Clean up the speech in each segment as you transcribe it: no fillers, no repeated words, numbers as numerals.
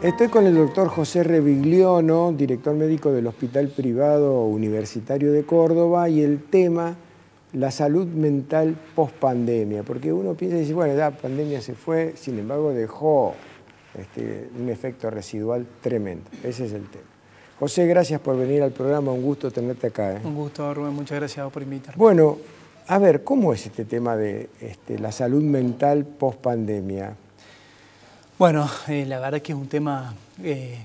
Estoy con el doctor José Revigliono, director médico del Hospital Privado Universitario de Córdoba, y el tema, la salud mental post-pandemia. Porque uno piensa y dice, bueno, la pandemia se fue, sin embargo dejó un efecto residual tremendo. Ese es el tema. José, gracias por venir al programa, un gusto tenerte acá. Un gusto, Rubén, muchas gracias por invitarme. Bueno, a ver, ¿cómo es este tema de la salud mental post-pandemia? Bueno, la verdad es que es un tema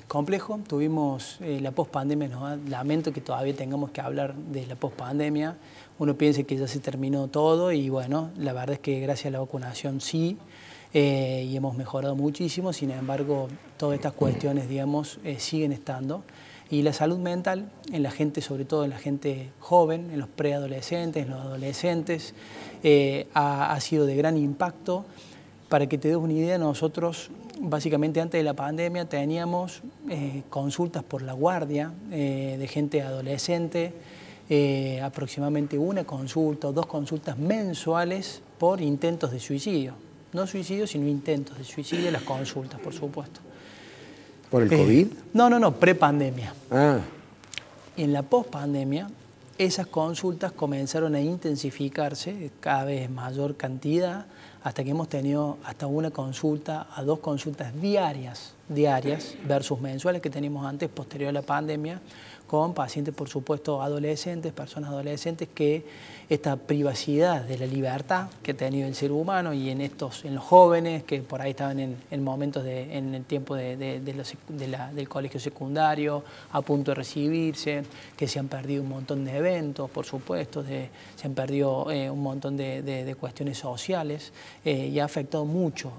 complejo. Tuvimos la pospandemia, ¿no? Lamento que todavía tengamos que hablar de la pospandemia. Uno piensa que ya se terminó todo y bueno, la verdad es que gracias a la vacunación sí, y hemos mejorado muchísimo. Sin embargo, todas estas cuestiones, digamos, siguen estando. Y la salud mental en la gente, sobre todo en la gente joven, en los preadolescentes, en los adolescentes, ha sido de gran impacto. Para que te des una idea, nosotros básicamente antes de la pandemia teníamos consultas por la guardia de gente adolescente, aproximadamente una consulta o dos consultas mensuales por intentos de suicidio. No suicidio, sino intentos de suicidio, las consultas, por supuesto. ¿Por el COVID? No, prepandemia. Ah. En la pospandemia, esas consultas comenzaron a intensificarse, cada vez mayor cantidad, hasta que hemos tenido hasta una consulta a dos consultas diarias versus mensuales que teníamos antes, posterior a la pandemia, con pacientes, por supuesto, adolescentes, personas adolescentes, que esta privacidad de la libertad que ha tenido el ser humano y en los jóvenes que por ahí estaban en momentos en el tiempo del colegio secundario, a punto de recibirse, que se han perdido un montón de eventos, por supuesto, se han perdido un montón de cuestiones sociales, y ha afectado mucho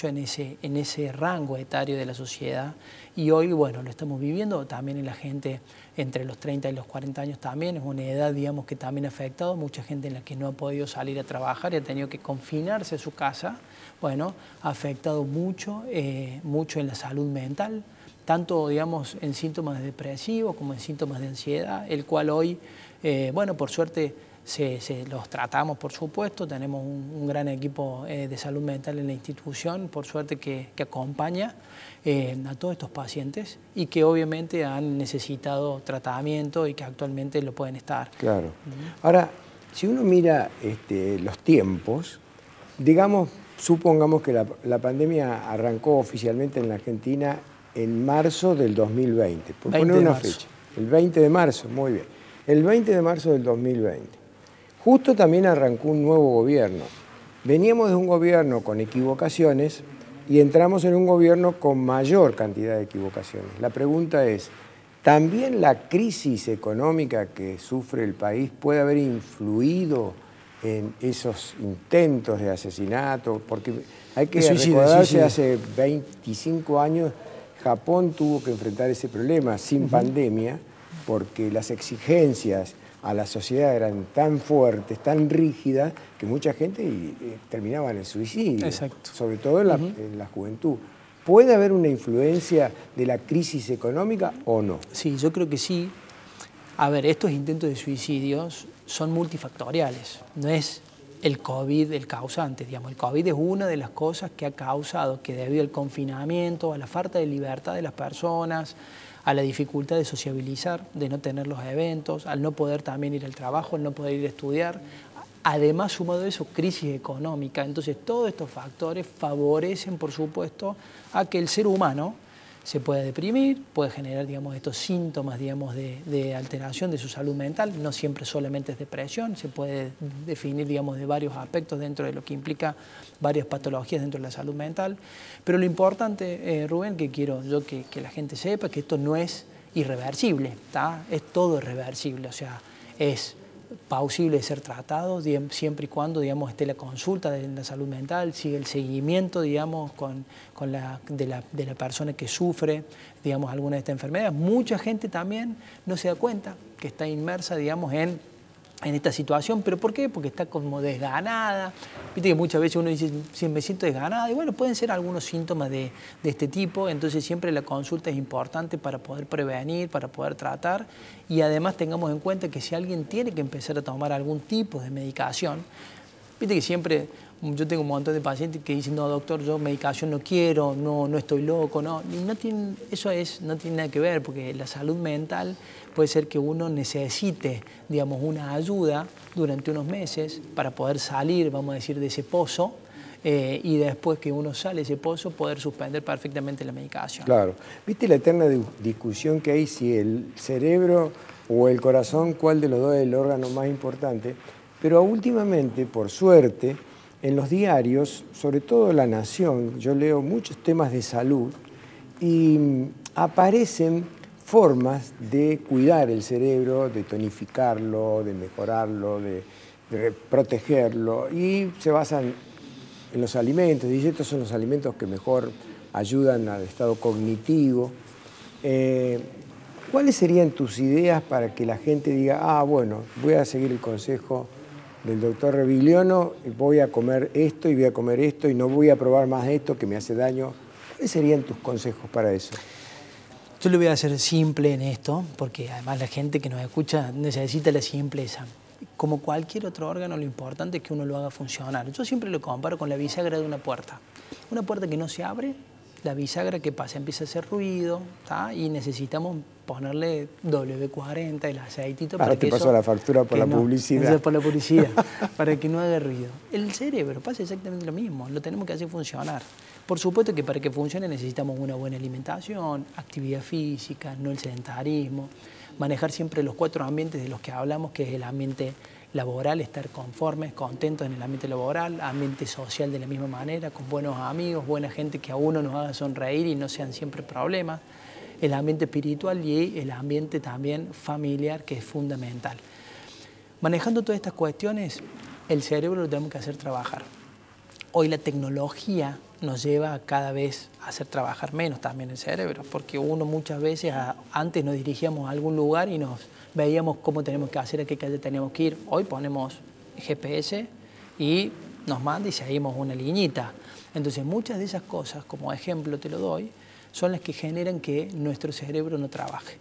en ese rango etario de la sociedad. Y hoy, bueno, lo estamos viviendo también en la gente entre los 30 y los 40 años también. Es una edad, digamos, que también ha afectado. Mucha gente en la que no ha podido salir a trabajar y ha tenido que confinarse a su casa. Bueno, ha afectado mucho en la salud mental, tanto, digamos, en síntomas depresivos como en síntomas de ansiedad, el cual hoy, bueno, por suerte, los tratamos, por supuesto. Tenemos un gran equipo de salud mental en la institución, por suerte, que acompaña a todos estos pacientes y que obviamente han necesitado tratamiento y que actualmente lo pueden estar. Claro. Ahora, si uno mira los tiempos, digamos, supongamos que la pandemia arrancó oficialmente en la Argentina en marzo del 2020, por poner una fecha. El 20 de marzo, muy bien. El 20 de marzo del 2020. Justo también arrancó un nuevo gobierno. Veníamos de un gobierno con equivocaciones y entramos en un gobierno con mayor cantidad de equivocaciones. La pregunta es, ¿también la crisis económica que sufre el país puede haber influido en esos intentos de asesinato? Porque hay que recordarse, hace 25 años Japón tuvo que enfrentar ese problema sin pandemia, porque las exigencias a la sociedad eran tan fuertes, tan rígidas, que mucha gente terminaba en el suicidio. Exacto. Sobre todo en la juventud. ¿Puede haber una influencia de la crisis económica o no? Sí, yo creo que sí. A ver, estos intentos de suicidios son multifactoriales. No es el COVID el causante, digamos. El COVID es una de las cosas que ha causado que, debido al confinamiento, a la falta de libertad de las personas, a la dificultad de sociabilizar, de no tener los eventos, al no poder también ir al trabajo, al no poder ir a estudiar. Además, sumado a eso, crisis económica. Entonces, todos estos factores favorecen, por supuesto, a que el ser humano se pueda deprimir, puede generar, digamos, estos síntomas, digamos, de alteración de su salud mental. No siempre solamente es depresión, se puede definir, digamos, de varios aspectos dentro de lo que implica varias patologías dentro de la salud mental. Pero lo importante, Rubén, que quiero yo que la gente sepa, que esto no es irreversible, ¿tá? Es todo reversible, o sea, es pausible de ser tratado siempre y cuando, digamos, esté la consulta de la salud mental, sigue el seguimiento, digamos, de la persona que sufre, digamos, alguna de estas enfermedades. Mucha gente también no se da cuenta que está inmersa, digamos, en esta situación. ¿Pero por qué? Porque está como desganada. Viste que muchas veces uno dice, si me siento desganada, y bueno, pueden ser algunos síntomas de este tipo. Entonces siempre la consulta es importante para poder prevenir, para poder tratar, y además tengamos en cuenta que si alguien tiene que empezar a tomar algún tipo de medicación, viste que siempre Yo tengo un montón de pacientes que dicen, no, doctor, yo medicación no quiero, no estoy loco, no. Y no tiene, no tiene nada que ver, porque la salud mental puede ser que uno necesite, digamos, una ayuda durante unos meses para poder salir, vamos a decir, de ese pozo, y después que uno sale de ese pozo, poder suspender perfectamente la medicación. Claro. ¿Viste la eterna discusión que hay si el cerebro o el corazón, cuál de los dos es el órgano más importante? Pero últimamente, por suerte, en los diarios, sobre todo La Nación, yo leo muchos temas de salud y aparecen formas de cuidar el cerebro, de tonificarlo, de mejorarlo, de protegerlo, y se basan en los alimentos. Dice, estos son los alimentos que mejor ayudan al estado cognitivo. ¿Cuáles serían tus ideas para que la gente diga, ah, bueno, voy a seguir el consejo del doctor Revigliano, voy a comer esto y voy a comer esto y no voy a probar más esto que me hace daño? ¿Cuáles serían tus consejos para eso? Yo lo voy a hacer simple en esto, porque además la gente que nos escucha necesita la simpleza. Como cualquier otro órgano, lo importante es que uno lo haga funcionar. Yo siempre lo comparo con la bisagra de una puerta. Una puerta que no se abre, la bisagra que pasa empieza a hacer ruido, ¿tá? Y necesitamos ponerle W40, el aceitito. Ahora te paso la factura por la publicidad. Por la publicidad, para que no haga ruido. El cerebro pasa exactamente lo mismo, lo tenemos que hacer funcionar. Por supuesto que para que funcione necesitamos una buena alimentación, actividad física, no el sedentarismo, manejar siempre los 4 ambientes de los que hablamos, que es el ambiente laboral, estar conformes, contentos en el ambiente laboral, ambiente social de la misma manera, con buenos amigos, buena gente que a uno nos haga sonreír y no sean siempre problemas, el ambiente espiritual y el ambiente también familiar, que es fundamental. Manejando todas estas cuestiones, el cerebro lo tenemos que hacer trabajar. Hoy la tecnología nos lleva a cada vez a hacer trabajar menos también el cerebro, porque uno muchas veces, antes nos dirigíamos a algún lugar y nos veíamos cómo tenemos que hacer, a qué calle teníamos que ir. Hoy ponemos GPS y nos manda y seguimos una liñita. Entonces muchas de esas cosas, como ejemplo te lo doy, son las que generan que nuestro cerebro no trabaje.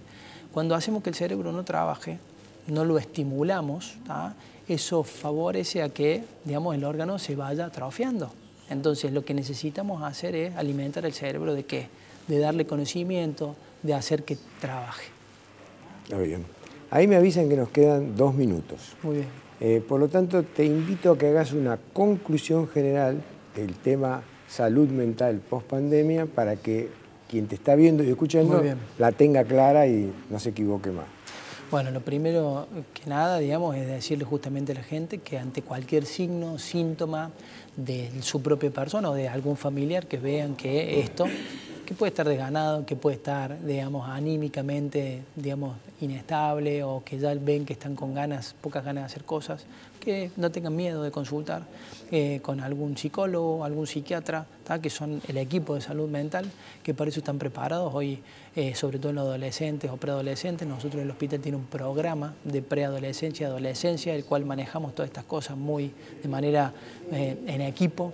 Cuando hacemos que el cerebro no trabaje, no lo estimulamos, ¿tá? Eso favorece a que, digamos, el órgano se vaya atrofiando. Entonces lo que necesitamos hacer es alimentar el cerebro ¿de qué? De darle conocimiento, de hacer que trabaje. Muy bien. Ahí me avisan que nos quedan 2 minutos. Muy bien. Por lo tanto, te invito a que hagas una conclusión general del tema salud mental post-pandemia para que quien te está viendo y escuchando la tenga clara y no se equivoque más. Bueno, lo primero que nada, digamos, es decirle justamente a la gente que ante cualquier signo, síntoma de su propia persona o de algún familiar, que vean que esto, que puede estar desganado, que puede estar, digamos, anímicamente, digamos, inestable, o que ya ven que están con ganas, pocas ganas de hacer cosas, que no tengan miedo de consultar con algún psicólogo, algún psiquiatra, que son el equipo de salud mental, que para eso están preparados. Hoy, sobre todo en los adolescentes o preadolescentes, nosotros en el hospital tiene un programa de preadolescencia y adolescencia, el cual manejamos todas estas cosas muy de manera en equipo,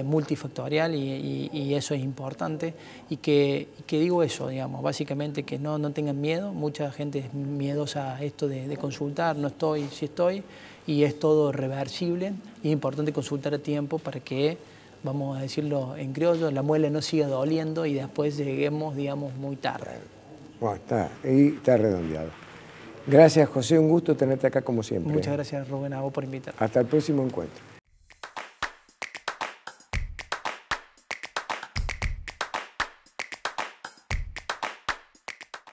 multifactorial, y eso es importante. Y que digo eso, digamos, básicamente que no tengan miedo. Mucha gente es miedosa a esto de consultar, no estoy, sí estoy, y es todo reversible. Y es importante consultar a tiempo para que, vamos a decirlo en criollo, la muela no siga doliendo y después lleguemos, digamos, muy tarde. Bueno, está redondeado. Gracias, José, un gusto tenerte acá como siempre. Muchas gracias, Rubén, a vos por invitarme. Hasta el próximo encuentro.